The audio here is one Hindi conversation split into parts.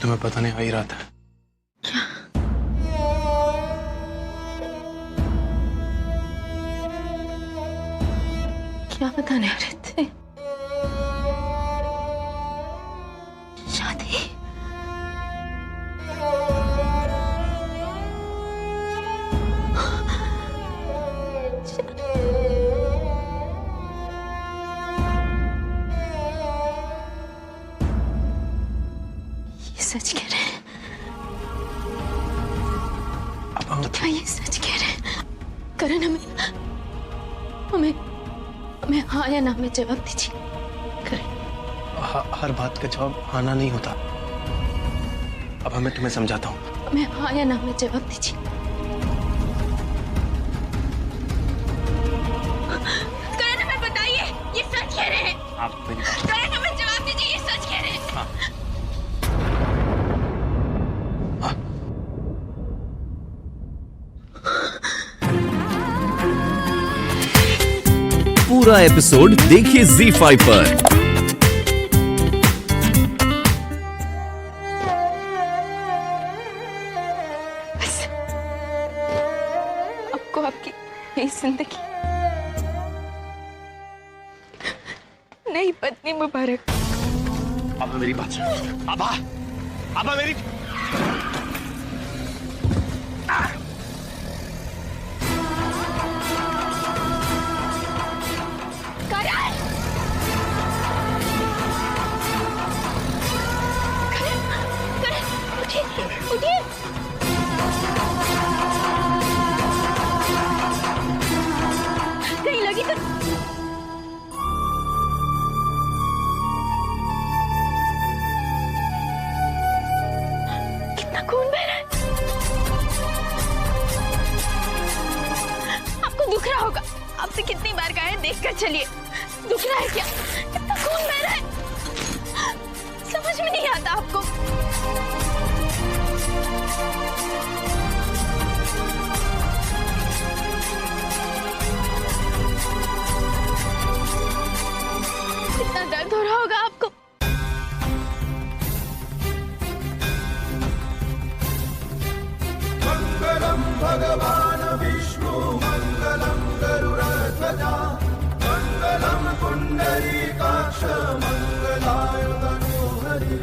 तुम्हें पता नहीं आ ही रहा था। क्या? क्या बताने आ रहे थे? शादी? ये सच कह रहे हैं? क्या ये सच कह रहे हैं? करण, हमें हमें हाँ या ना में जवाब दीजिए। हर बात का जवाब आना नहीं होता। अब मैं तुम्हें समझाता हूँ। हमें हाँ या ना में जवाब दीजिए। करण, हमें बताइए, ये सच कह रहे हैं? आप मेरी बात। करण, हमें जवाब दीजिए, ये सच कह रहे हैं? हाँ। पूरा एपिसोड देखिए ZEE5 पर। बस आपको आपकी नई जिंदगी, नई पत्नी मुबारक। अब मेरी बात सुनो। अब मेरी उठिए। कहीं लगी तो? कितना खून बह रहा है। आपको दुख रहा होगा। आपसे कितनी बार कहा है देखकर चलिए। दुख रहा है क्या? कितना खून बह रहा है। समझ में नहीं आता आपको? कितना दर्द हो रहा होगा आपको। मंगलम भगवान विष्णु मंगलम गरुड़ध्वजा मंगलम पुंडरीकाक्ष मंगलाय तनोहरि।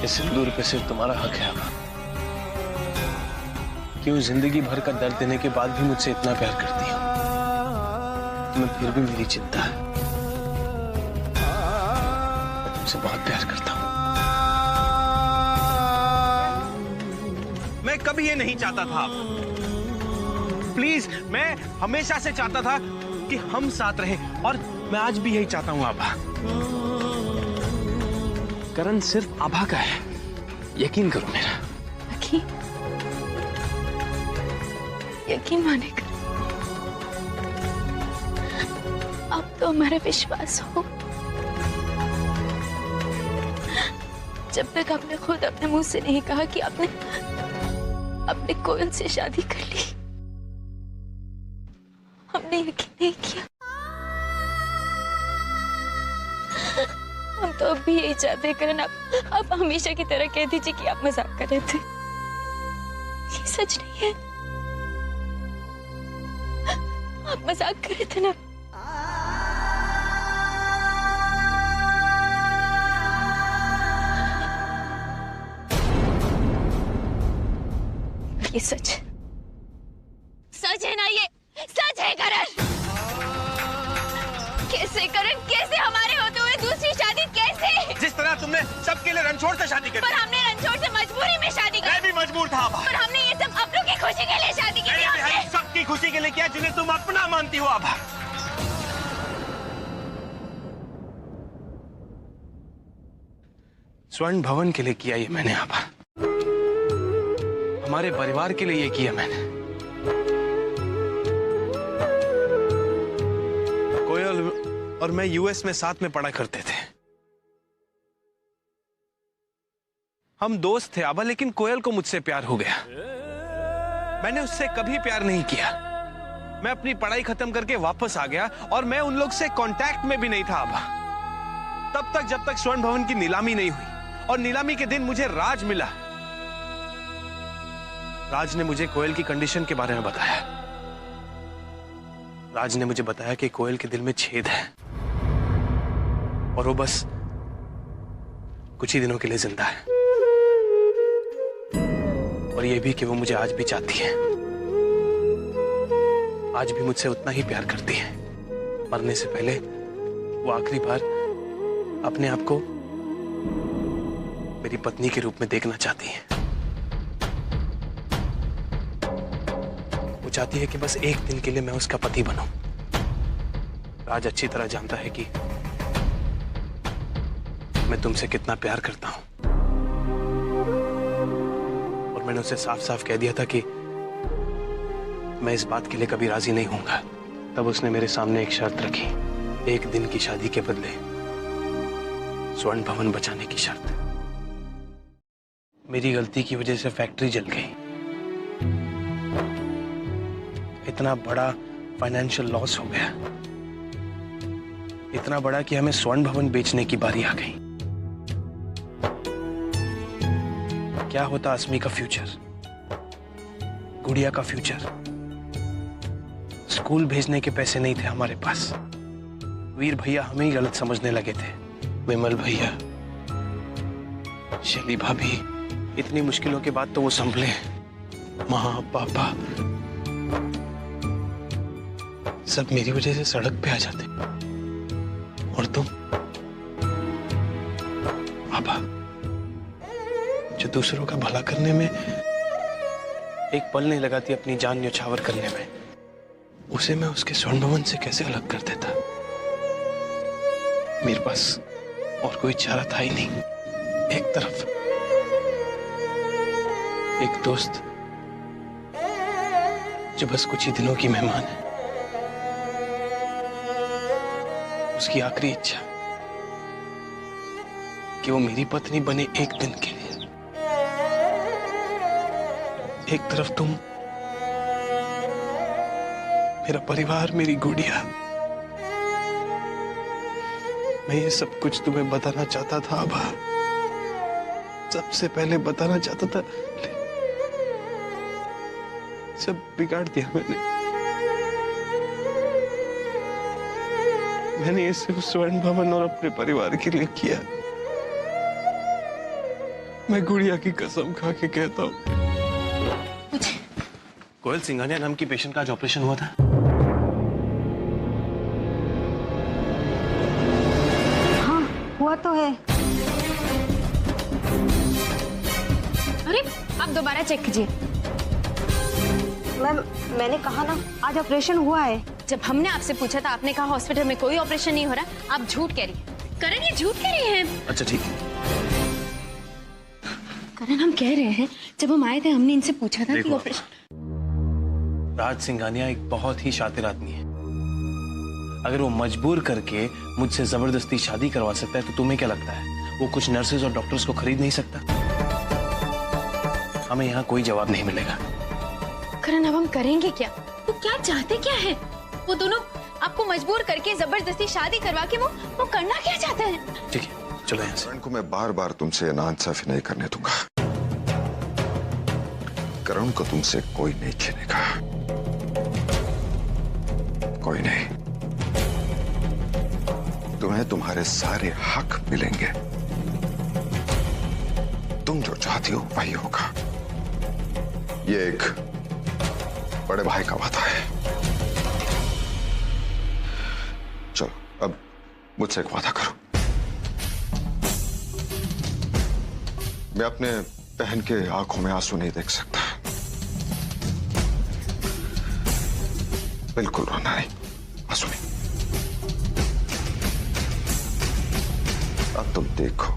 इस सिंदूर पे सिर्फ तुम्हारा हक है। क्यों जिंदगी भर का दर्द देने के बाद भी मुझसे इतना प्यार करती हो? तुम्हें फिर भी मेरी चिंता है। मैं तुमसे बहुत प्यार करता हूँ। मैं कभी ये नहीं चाहता था। प्लीज, मैं हमेशा से चाहता था कि हम साथ रहें, और मैं आज भी यही चाहता हूँ। आभा, करण सिर्फ आभा का है, यकीन करो मेरा। यकीन माने कर। आप तो हमारा विश्वास हो। जब तक आपने खुद अपने मुंह से नहीं कहा कि आपने कोयल से शादी कर ली, हमने यकीन नहीं किया। हम तो अब भी यही चाहते हैं करण, आप हमेशा की तरह कह दीजिए कि आप मजाक कर रहे थे। ये सच नहीं है। आप मजाक कर रहे थे ना? ये सच है ना? ये सच है करण? कैसे करण, कैसे हमारे होते हुए दूसरी शादी कैसे? जिस तरह तुमने सबके लिए रणछोड़ से शादी करी। पर हमने रणछोड़ से मजबूरी में शादी की। मैं भी मजबूर था। पर हमने ये सब अपनों की खुशी के लिए शादी की थी। सबकी खुशी के लिए किया जिन्हें तुम अपना मानती हो। आभा, स्वर्ण भवन के लिए किया ये मैंने। आभा, हमारे परिवार के लिए ये किया मैंने। कोयल और मैं यूएस में साथ में पढ़ा करते थे। हम दोस्त थे आभा, लेकिन कोयल को मुझसे प्यार हो गया। मैंने उससे कभी प्यार नहीं किया। मैं अपनी पढ़ाई खत्म करके वापस आ गया और मैं उन लोग से कांटेक्ट में भी नहीं था आभा। तब तक जब तक स्वर्ण भवन की नीलामी नहीं हुई, और नीलामी के दिन मुझे राज मिला। राज ने मुझे कोयल की कंडीशन के बारे में बताया। राज ने मुझे बताया कि कोयल के दिल में छेद है और वो बस कुछ ही दिनों के लिए जिंदा है, और ये भी कि वो मुझे आज भी चाहती है, आज भी मुझसे उतना ही प्यार करती है। मरने से पहले वो आखिरी बार अपने आप को मेरी पत्नी के रूप में देखना चाहती है। वो चाहती है कि बस एक दिन के लिए मैं उसका पति बनूं। राज अच्छी तरह जानता है कि मैं तुमसे कितना प्यार करता हूं, और मैंने उसे साफ साफ कह दिया था कि मैं इस बात के लिए कभी राजी नहीं होऊंगा। तब उसने मेरे सामने एक शर्त रखी, एक दिन की शादी के बदले स्वर्ण भवन बचाने की शर्त। मेरी गलती की वजह से फैक्ट्री जल गई, इतना बड़ा फाइनेंशियल लॉस हो गया, इतना बड़ा कि हमें स्वर्ण भवन बेचने की बारी आ गई। क्या होता अस्मी का फ्यूचर, गुड़िया का फ्यूचर? स्कूल भेजने के पैसे नहीं थे हमारे पास। वीर भैया हमें ही गलत समझने लगे थे। विमल भैया, शैली भाभी, इतनी मुश्किलों के बाद तो वो संभले। माँ पापा सब मेरी वजह से सड़क पे आ जाते, और तुम पापा जो दूसरों का भला करने में एक पल नहीं लगाती अपनी जान न्यौछावर करने में, उसे मैं उसके स्वर्ण भवन से कैसे अलग कर देता? मेरे पास और कोई चारा था ही नहीं। एक तरफ एक दोस्त जो बस कुछ ही दिनों की मेहमान है, उसकी आखिरी इच्छा कि वो मेरी पत्नी बने एक दिन के लिए। एक तरफ तुम, मेरा परिवार, मेरी गुड़िया। मैं ये सब कुछ तुम्हें बताना चाहता था आभा, सबसे पहले बताना चाहता था, सब बिगाड़ दिया मैंने ये सिर्फ स्वर्ण भवन और अपने परिवार के लिए किया। मैं गुड़िया की कसम खा के कहता हूँ। कोयल सिंघानिया नाम की पेशेंट का आज ऑपरेशन हुआ था। हाँ, हुआ तो है। अरे आप दोबारा चेक कीजिए। मैम, मैंने कहा ना आज ऑपरेशन हुआ है। जब हमने आपसे पूछा था आपने कहा हॉस्पिटल में कोई ऑपरेशन नहीं हो रहा। आप झूठ कह रही हैं। करण, ये झूठ कह रही हैं। अच्छा ठीक है करण, हम कह रहे हैं जब हम आए थे हमने इनसे पूछा था कि ऑपरेशन। राज सिंघानिया एक बहुत ही शातिर आदमी है। अगर वो मजबूर करके मुझसे जबरदस्ती शादी करवा सकता है तो तुम्हें क्या लगता है वो कुछ नर्सेज और डॉक्टर्स को खरीद नहीं सकता? हमें यहाँ कोई जवाब नहीं मिलेगा। करण, अब हम करेंगे क्या? वो क्या चाहते क्या है? वो दोनों आपको मजबूर करके जबरदस्ती शादी करवा के वो करना क्या चाहते हैं? ठीक है, चलो यहाँ से। करण को मैं बार बार तुमसे नाइंसाफी नहीं करने दूंगा। करण को तुमसे कोई नहीं छीनेगा, कोई नहीं। तुम्हें तुम्हारे सारे हक मिलेंगे। तुम जो चाहती हो वही होगा। ये एक बड़े भाई का वादा है। चलो अब मुझसे एक वादा करो। मैं अपने बहन के आंखों में आंसू नहीं देख सकता। बिल्कुल रोना नहीं, आंसू नहीं। अब तुम देखो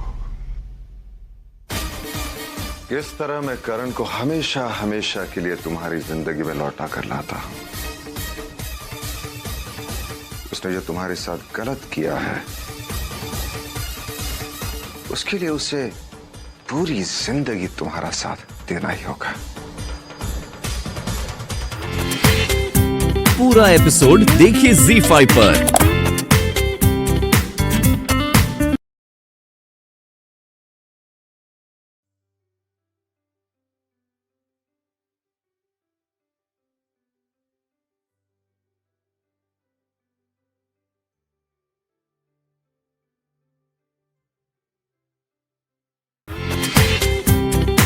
किस तरह मैं करण को हमेशा हमेशा के लिए तुम्हारी जिंदगी में लौटा कर लाता हूं। उसने जो तुम्हारे साथ गलत किया है उसके लिए उसे पूरी जिंदगी तुम्हारा साथ देना ही होगा। पूरा एपिसोड देखिए ZEE5 पर।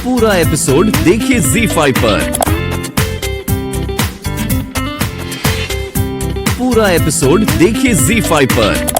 पूरा एपिसोड देखिए ZEE5 पर। पूरा एपिसोड देखिए ZEE5 पर।